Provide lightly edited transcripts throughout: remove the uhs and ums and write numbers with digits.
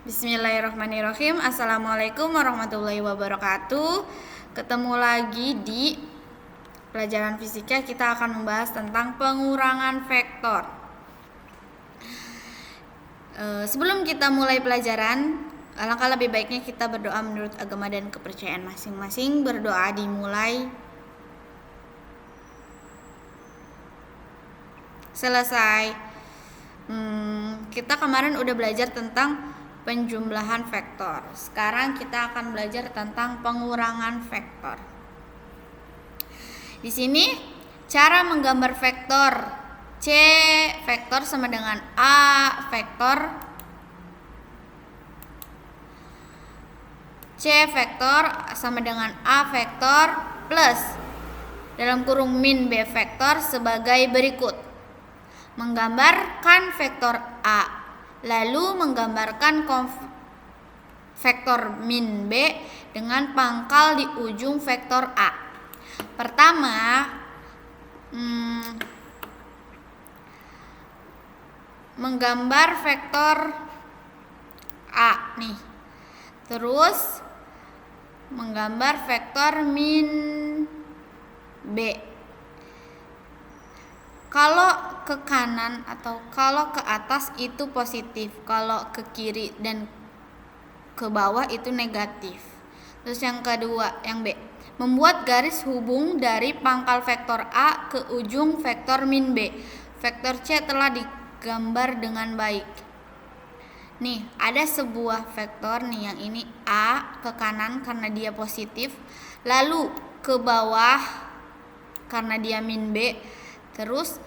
Bismillahirrahmanirrahim. Assalamualaikum warahmatullahi wabarakatuh. Ketemu lagi di pelajaran fisika. Kita akan membahas tentang pengurangan vektor. Sebelum kita mulai pelajaran, alangkah lebih baiknya kita berdoa menurut agama dan kepercayaan masing-masing. Berdoa dimulai. Selesai. Kita kemarin udah belajar tentang penjumlahan vektor. Sekarang kita akan belajar tentang pengurangan vektor. Di sini cara menggambar vektor C vektor sama dengan A vektor, C vektor sama dengan A vektor plus dalam kurung min B vektor sebagai berikut. Menggambarkan vektor A, lalu menggambarkan vektor min B dengan pangkal di ujung vektor A. Pertama, menggambar vektor A nih. Terus menggambar vektor min B. Kalau ke kanan atau kalau ke atas itu positif, kalau ke kiri dan ke bawah itu negatif. Terus yang kedua, yang B, membuat garis hubung dari pangkal vektor A ke ujung vektor min B. Vektor C telah digambar dengan baik. Nih, ada sebuah vektor nih, yang ini A ke kanan karena dia positif, lalu ke bawah karena dia min B. Terus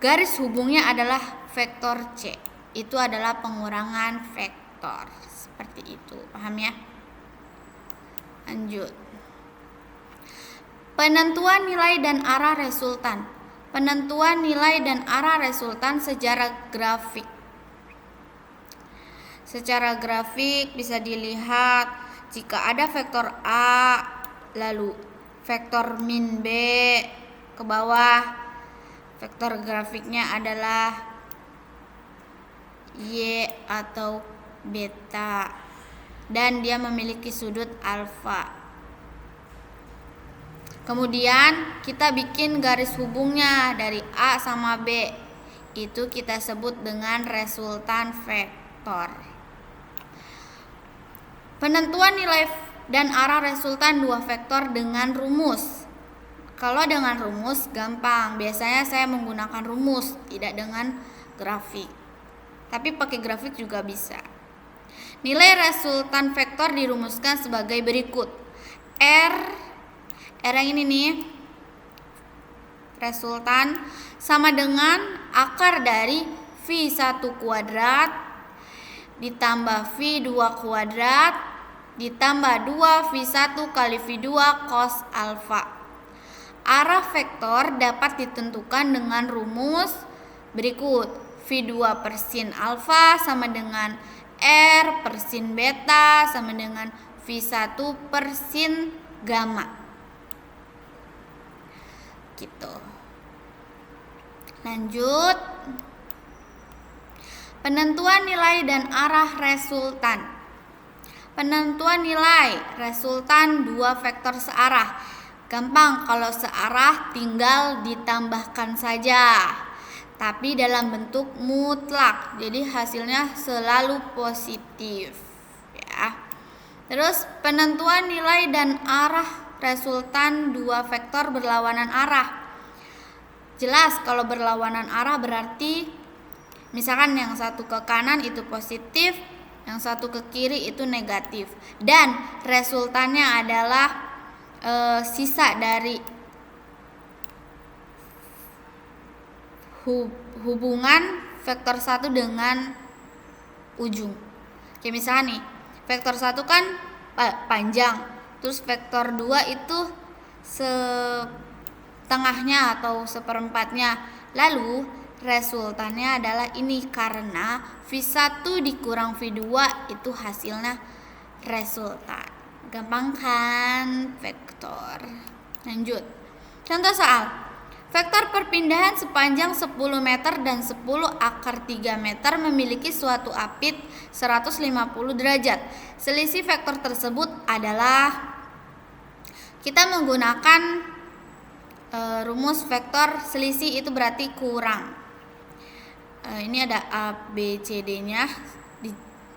garis hubungnya adalah vektor C. Itu adalah pengurangan vektor. Seperti itu. Paham ya? Lanjut. Penentuan nilai dan arah resultan. Penentuan nilai dan arah resultan secara grafik. Secara grafik bisa dilihat jika ada vektor A, lalu vektor min B ke bawah, vektor grafiknya adalah Y atau beta dan dia memiliki sudut alfa. Kemudian kita bikin garis hubungnya dari A sama B. Itu kita sebut dengan resultan vektor. Penentuan nilai dan arah resultan dua vektor dengan rumus. Kalau dengan rumus gampang, biasanya saya menggunakan rumus, tidak dengan grafik. Tapi pakai grafik juga bisa. Nilai resultan vektor dirumuskan sebagai berikut. R yang ini nih, resultan sama dengan akar dari V1 kuadrat ditambah V2 kuadrat ditambah 2V1 kali V2 cos alfa. Arah vektor dapat ditentukan dengan rumus berikut. V2 per sin alfa sama dengan R per sin beta sama dengan V1 per sin gamma. Gitu. Lanjut. Penentuan nilai dan arah resultan. Penentuan nilai resultan dua vektor searah. Gampang, kalau searah tinggal ditambahkan saja, tapi dalam bentuk mutlak, jadi hasilnya selalu positif ya. Terus penentuan nilai dan arah resultan dua vektor berlawanan arah. Jelas kalau berlawanan arah berarti misalkan yang satu ke kanan itu positif, yang satu ke kiri itu negatif, dan resultannya adalah sisa dari hubungan vektor 1 dengan ujung. Kayak misalnya nih, vektor 1 kan panjang, terus vektor 2 itu setengahnya atau seperempatnya. Lalu resultannya adalah ini karena V1 dikurang V2 itu hasilnya resultan. Gampang kan vektor. Lanjut. Contoh soal. Vektor perpindahan sepanjang 10 meter dan 10 akar 3 meter memiliki suatu apit 150 derajat. Selisih vektor tersebut adalah, kita menggunakan rumus vektor selisih itu berarti kurang. Ini ada A, B, C, D-nya.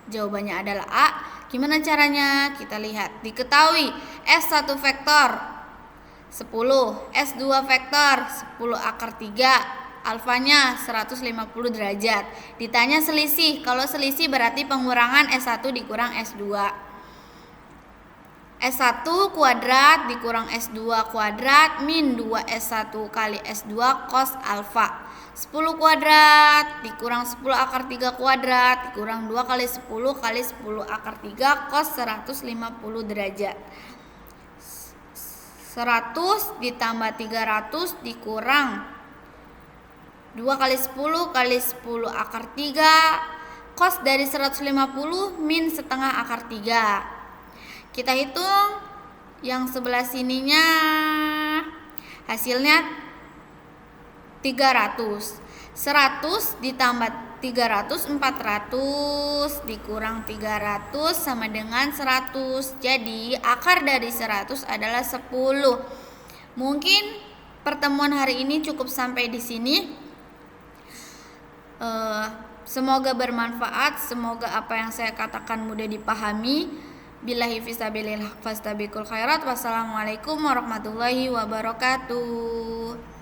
Jawabannya adalah A. Gimana caranya? Kita lihat. Diketahui S1 vektor 10, S2 vektor 10 akar 3, alfanya 150 derajat. Ditanya selisih. Kalau selisih berarti pengurangan S1 dikurang S2. S1 kuadrat dikurang S2 kuadrat min 2S1 kali S2 cos alfa. 10 kuadrat dikurang 10 akar 3 kuadrat dikurang 2 kali 10 kali 10 akar 3 cos 150 derajat. 100 ditambah 300 dikurang 2 kali 10 kali 10 akar 3 cos dari 150 min setengah akar 3. Kita hitung yang sebelah sininya, hasilnya 300. 100 ditambah 300 400 dikurang 300 sama dengan 100. Jadi akar dari 100 adalah 10. Mungkin pertemuan hari ini cukup sampai di sini. Semoga bermanfaat, semoga apa yang saya katakan mudah dipahami. Billahi fisabilillah fastabiqul khairat. Wassalamualaikum warahmatullahi wabarakatuh.